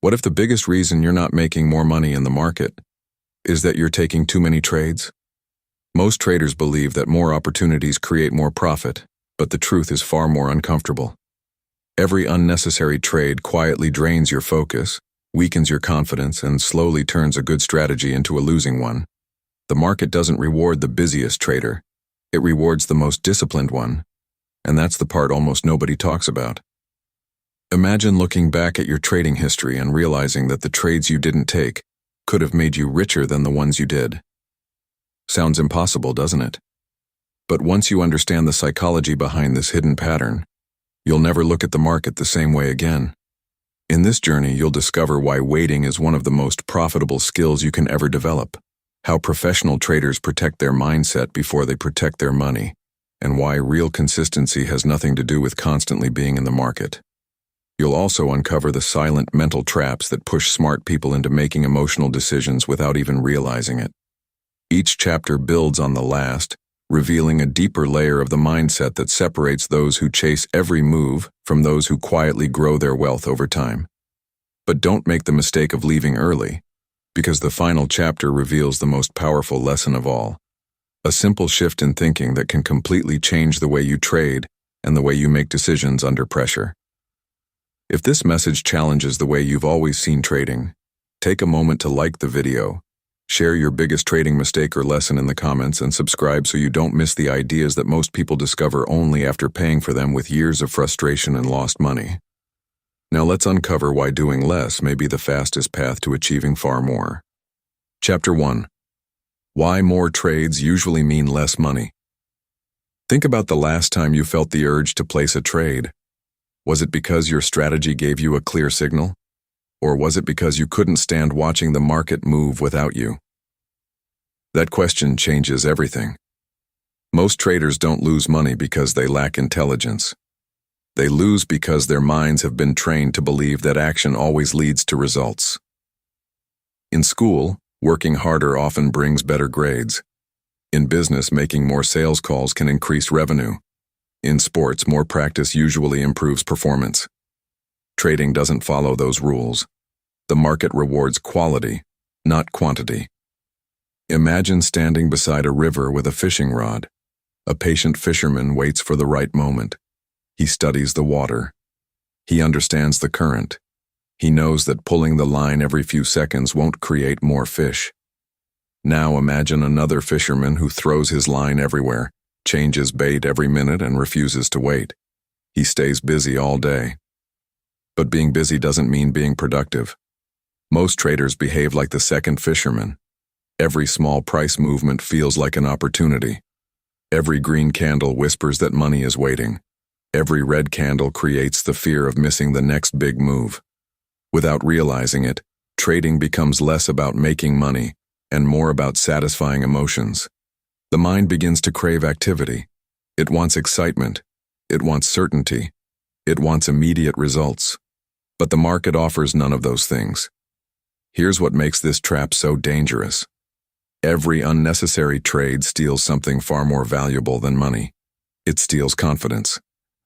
What if the biggest reason you're not making more money in the market is that you're taking too many trades? Most traders believe that more opportunities create more profit, but the truth is far more uncomfortable. Every unnecessary trade quietly drains your focus, weakens your confidence, and slowly turns a good strategy into a losing one. The market doesn't reward the busiest trader. It rewards the most disciplined one, and that's the part almost nobody talks about. Imagine looking back at your trading history and realizing that the trades you didn't take could have made you richer than the ones you did. Sounds impossible, doesn't it? But once you understand the psychology behind this hidden pattern, you'll never look at the market the same way again. In this journey, you'll discover why waiting is one of the most profitable skills you can ever develop, how professional traders protect their mindset before they protect their money, and why real consistency has nothing to do with constantly being in the market. You'll also uncover the silent mental traps that push smart people into making emotional decisions without even realizing it. Each chapter builds on the last, revealing a deeper layer of the mindset that separates those who chase every move from those who quietly grow their wealth over time. But don't make the mistake of leaving early, because the final chapter reveals the most powerful lesson of all. A simple shift in thinking that can completely change the way you trade and the way you make decisions under pressure. If this message challenges the way you've always seen trading, take a moment to like the video, share your biggest trading mistake or lesson in the comments, and subscribe so you don't miss the ideas that most people discover only after paying for them with years of frustration and lost money. Now let's uncover why doing less may be the fastest path to achieving far more. Chapter 1. Why more trades usually mean less money. Think about the last time you felt the urge to place a trade. Was it because your strategy gave you a clear signal? Or was it because you couldn't stand watching the market move without you? That question changes everything. Most traders don't lose money because they lack intelligence. They lose because their minds have been trained to believe that action always leads to results. In school, working harder often brings better grades. In business, making more sales calls can increase revenue. In sports, more practice usually improves performance. Trading doesn't follow those rules. The market rewards quality, not quantity. Imagine standing beside a river with a fishing rod. A patient fisherman waits for the right moment. He studies the water. He understands the current. He knows that pulling the line every few seconds won't create more fish. Now imagine another fisherman who throws his line everywhere, changes bait every minute, and refuses to wait. He stays busy all day. But being busy doesn't mean being productive. Most traders behave like the second fisherman. Every small price movement feels like an opportunity. Every green candle whispers that money is waiting. Every red candle creates the fear of missing the next big move. Without realizing it, trading becomes less about making money and more about satisfying emotions. The mind begins to crave activity. It wants excitement. It wants certainty. It wants immediate results. But the market offers none of those things. Here's what makes this trap so dangerous. Every unnecessary trade steals something far more valuable than money. It steals confidence.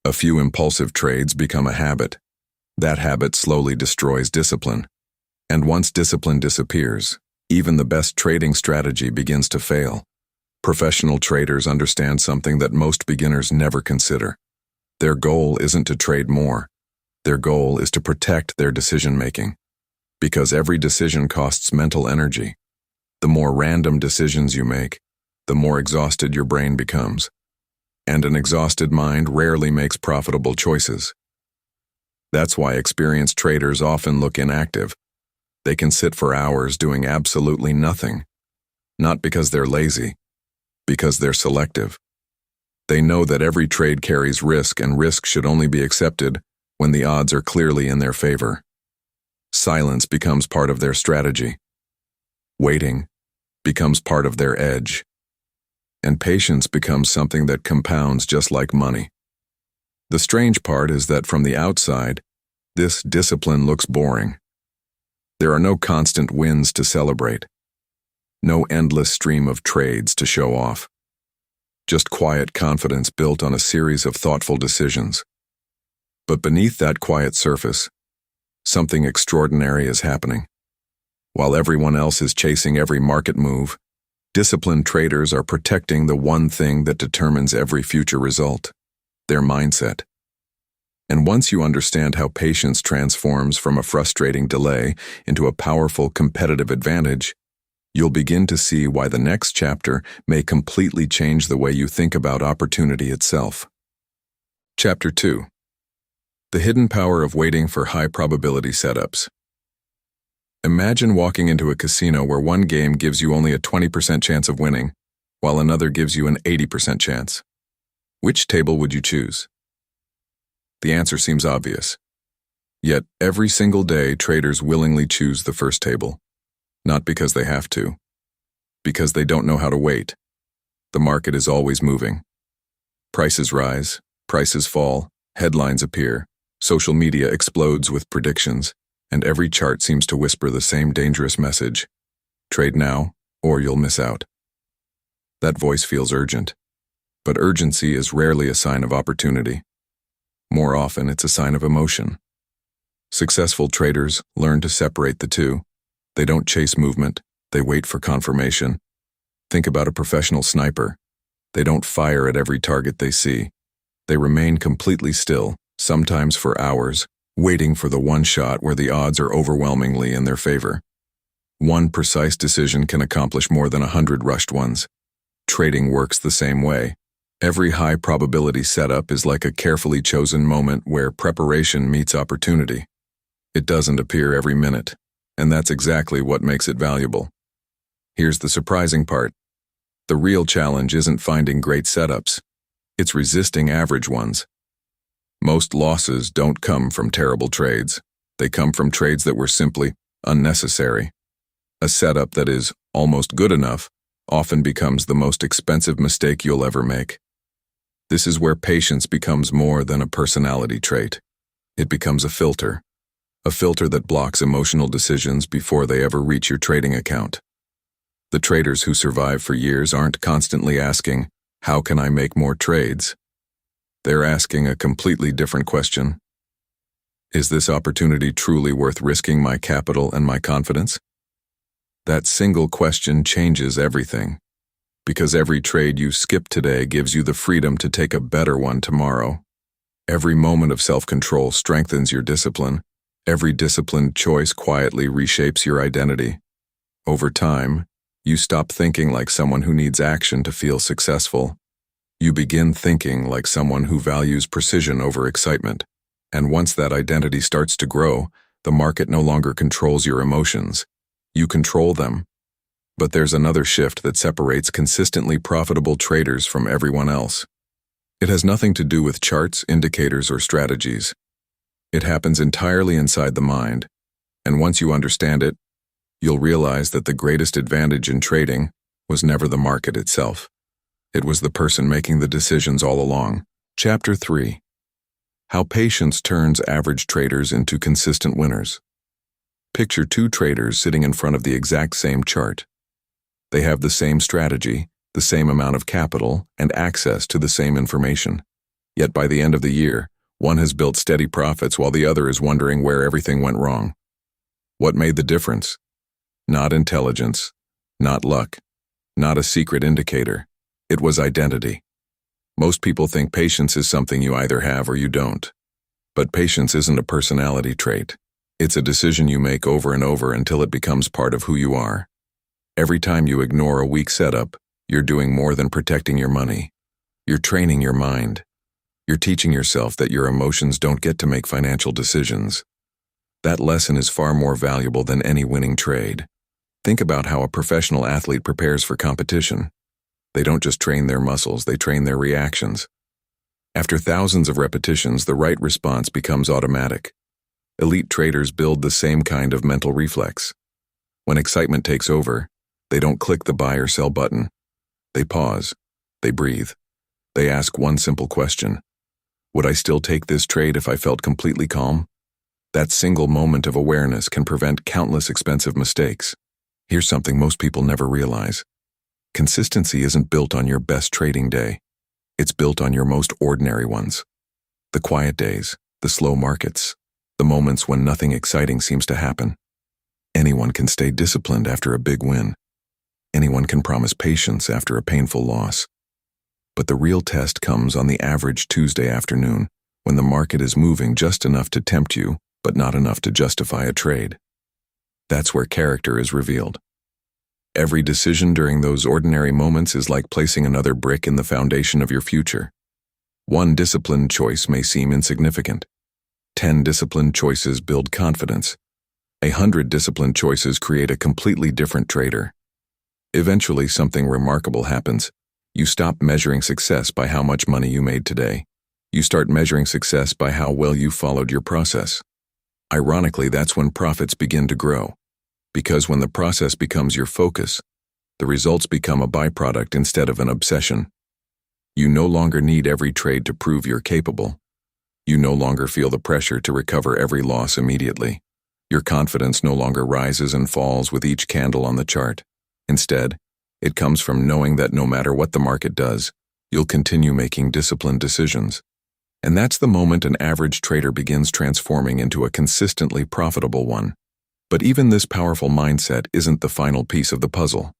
A few impulsive trades become a habit. That habit slowly destroys discipline. And once discipline disappears, even the best trading strategy begins to fail. Professional traders understand something that most beginners never consider. Their goal isn't to trade more. Their goal is to protect their decision-making. Because every decision costs mental energy. The more random decisions you make, the more exhausted your brain becomes. And an exhausted mind rarely makes profitable choices. That's why experienced traders often look inactive. They can sit for hours doing absolutely nothing. Not because they're lazy, because they're selective. They know that every trade carries risk, and risk should only be accepted when the odds are clearly in their favor. Silence becomes part of their strategy. Waiting becomes part of their edge. And patience becomes something that compounds just like money. The strange part is that from the outside, this discipline looks boring. There are no constant wins to celebrate. No endless stream of trades to show off. Just quiet confidence built on a series of thoughtful decisions. But beneath that quiet surface, something extraordinary is happening. While everyone else is chasing every market move, disciplined traders are protecting the one thing that determines every future result: their mindset. And once you understand how patience transforms from a frustrating delay into a powerful competitive advantage, you'll begin to see why the next chapter may completely change the way you think about opportunity itself. Chapter 2. The Hidden Power of Waiting for High-Probability Setups. Imagine walking into a casino where one game gives you only a 20% chance of winning, while another gives you an 80% chance. Which table would you choose? The answer seems obvious. Yet, every single day, traders willingly choose the first table. Not because they have to, because they don't know how to wait. The market is always moving. Prices rise, prices fall, headlines appear, social media explodes with predictions, and every chart seems to whisper the same dangerous message: trade now, or you'll miss out. That voice feels urgent, but urgency is rarely a sign of opportunity. More often, it's a sign of emotion. Successful traders learn to separate the two. They don't chase movement, they wait for confirmation. Think about a professional sniper. They don't fire at every target they see. They remain completely still, sometimes for hours, waiting for the one shot where the odds are overwhelmingly in their favor. One precise decision can accomplish more than 100 rushed ones. Trading works the same way. Every high-probability setup is like a carefully chosen moment where preparation meets opportunity. It doesn't appear every minute, and that's exactly what makes it valuable. Here's the surprising part. The real challenge isn't finding great setups. It's resisting average ones. Most losses don't come from terrible trades. They come from trades that were simply unnecessary. A setup that is almost good enough often becomes the most expensive mistake you'll ever make. This is where patience becomes more than a personality trait. It becomes a filter that blocks emotional decisions before they ever reach your trading account. The traders who survive for years aren't constantly asking, "How can I make more trades?" They're asking a completely different question. Is this opportunity truly worth risking my capital and my confidence? That single question changes everything. Because every trade you skip today gives you the freedom to take a better one tomorrow. Every moment of self-control strengthens your discipline. Every disciplined choice quietly reshapes your identity. Over time, you stop thinking like someone who needs action to feel successful. You begin thinking like someone who values precision over excitement. And once that identity starts to grow, the market no longer controls your emotions. You control them. But there's another shift that separates consistently profitable traders from everyone else. It has nothing to do with charts, indicators, or strategies. It happens entirely inside the mind, and once you understand it, you'll realize that the greatest advantage in trading was never the market itself. It was the person making the decisions all along. Chapter 3. How patience turns average traders into consistent winners. Picture two traders sitting in front of the exact same chart. They have the same strategy, the same amount of capital, and access to the same information. Yet by the end of the year, one has built steady profits while the other is wondering where everything went wrong. What made the difference? Not intelligence, not luck, not a secret indicator. It was identity. Most people think patience is something you either have or you don't. But patience isn't a personality trait. It's a decision you make over and over until it becomes part of who you are. Every time you ignore a weak setup, you're doing more than protecting your money. You're training your mind. You're teaching yourself that your emotions don't get to make financial decisions. That lesson is far more valuable than any winning trade. Think about how a professional athlete prepares for competition. They don't just train their muscles, they train their reactions. After thousands of repetitions, the right response becomes automatic. Elite traders build the same kind of mental reflex. When excitement takes over, they don't click the buy or sell button. They pause. They breathe. They ask one simple question. Would I still take this trade if I felt completely calm? That single moment of awareness can prevent countless expensive mistakes. Here's something most people never realize. Consistency isn't built on your best trading day. It's built on your most ordinary ones. The quiet days, the slow markets, the moments when nothing exciting seems to happen. Anyone can stay disciplined after a big win. Anyone can promise patience after a painful loss. But the real test comes on the average Tuesday afternoon, when the market is moving just enough to tempt you, but not enough to justify a trade. That's where character is revealed. Every decision during those ordinary moments is like placing another brick in the foundation of your future. One disciplined choice may seem insignificant. 10 disciplined choices build confidence. 100 disciplined choices create a completely different trader. Eventually, something remarkable happens. You stop measuring success by how much money you made today. You start measuring success by how well you followed your process. Ironically, that's when profits begin to grow. Because when the process becomes your focus, the results become a byproduct instead of an obsession. You no longer need every trade to prove you're capable. You no longer feel the pressure to recover every loss immediately. Your confidence no longer rises and falls with each candle on the chart. Instead, it comes from knowing that no matter what the market does, you'll continue making disciplined decisions. And that's the moment an average trader begins transforming into a consistently profitable one. But even this powerful mindset isn't the final piece of the puzzle,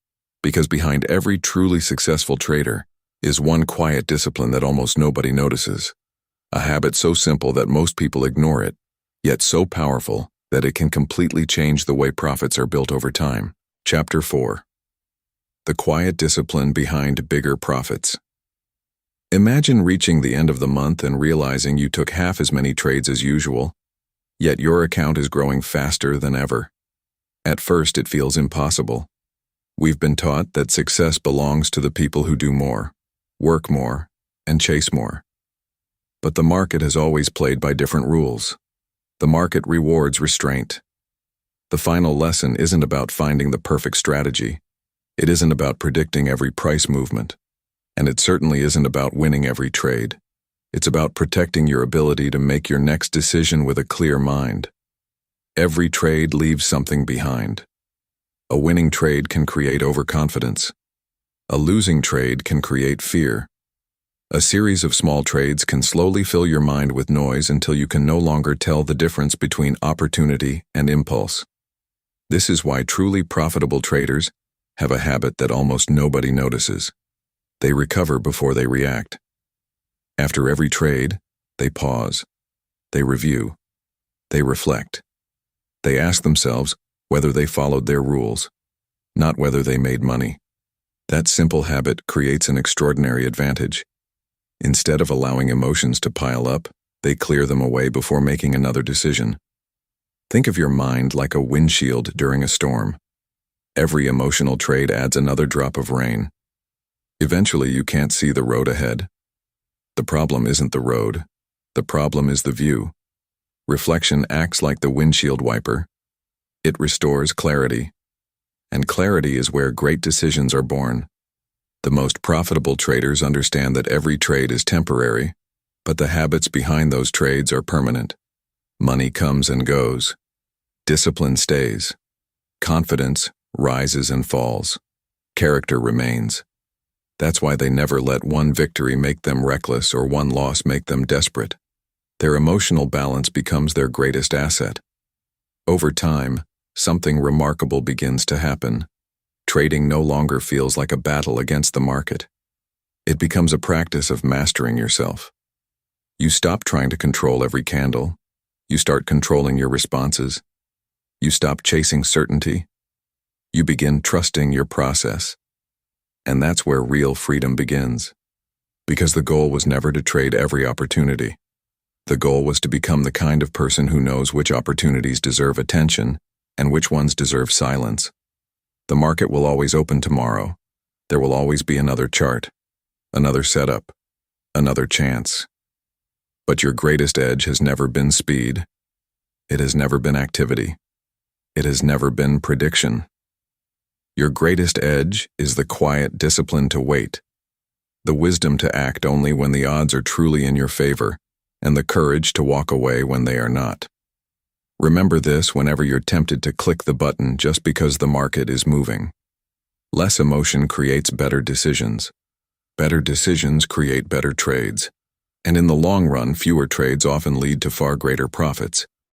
because behind every truly successful trader is one quiet discipline that almost nobody notices. A habit so simple that most people ignore it, yet so powerful that it can completely change the way profits are built over time. Chapter 4. The quiet discipline behind bigger profits. Imagine reaching the end of the month and realizing you took half as many trades as usual, yet your account is growing faster than ever. At first, it feels impossible. We've been taught that success belongs to the people who do more, work more, and chase more. But the market has always played by different rules. The market rewards restraint. The final lesson isn't about finding the perfect strategy. It isn't about predicting every price movement. And it certainly isn't about winning every trade. It's about protecting your ability to make your next decision with a clear mind. Every trade leaves something behind. A winning trade can create overconfidence. A losing trade can create fear. A series of small trades can slowly fill your mind with noise until you can no longer tell the difference between opportunity and impulse. This is why truly profitable traders have a habit that almost nobody notices. They recover before they react. After every trade, they pause. They review. They reflect. They ask themselves whether they followed their rules, not whether they made money. That simple habit creates an extraordinary advantage. Instead of allowing emotions to pile up, they clear them away before making another decision. Think of your mind like a windshield during a storm. Every emotional trade adds another drop of rain. Eventually, you can't see the road ahead. The problem isn't the road. The problem is the view. Reflection acts like the windshield wiper. It restores clarity. And clarity is where great decisions are born. The most profitable traders understand that every trade is temporary, but the habits behind those trades are permanent. Money comes and goes. Discipline stays. Confidence rises and falls. Character remains. That's why they never let one victory make them reckless or one loss make them desperate. Their emotional balance becomes their greatest asset. Over time, something remarkable begins to happen. Trading no longer feels like a battle against the market. It becomes a practice of mastering yourself. You stop trying to control every candle. You start controlling your responses. You stop chasing certainty. You begin trusting your process. And that's where real freedom begins. Because the goal was never to trade every opportunity. The goal was to become the kind of person who knows which opportunities deserve attention and which ones deserve silence. The market will always open tomorrow. There will always be another chart, another setup, another chance. But your greatest edge has never been speed. It has never been activity. It has never been prediction. Your greatest edge is the quiet discipline to wait, the wisdom to act only when the odds are truly in your favor, and the courage to walk away when they are not. Remember this whenever you're tempted to click the button just because the market is moving. Less emotion creates better decisions. Better decisions create better trades. And in the long run, fewer trades often lead to far greater profits.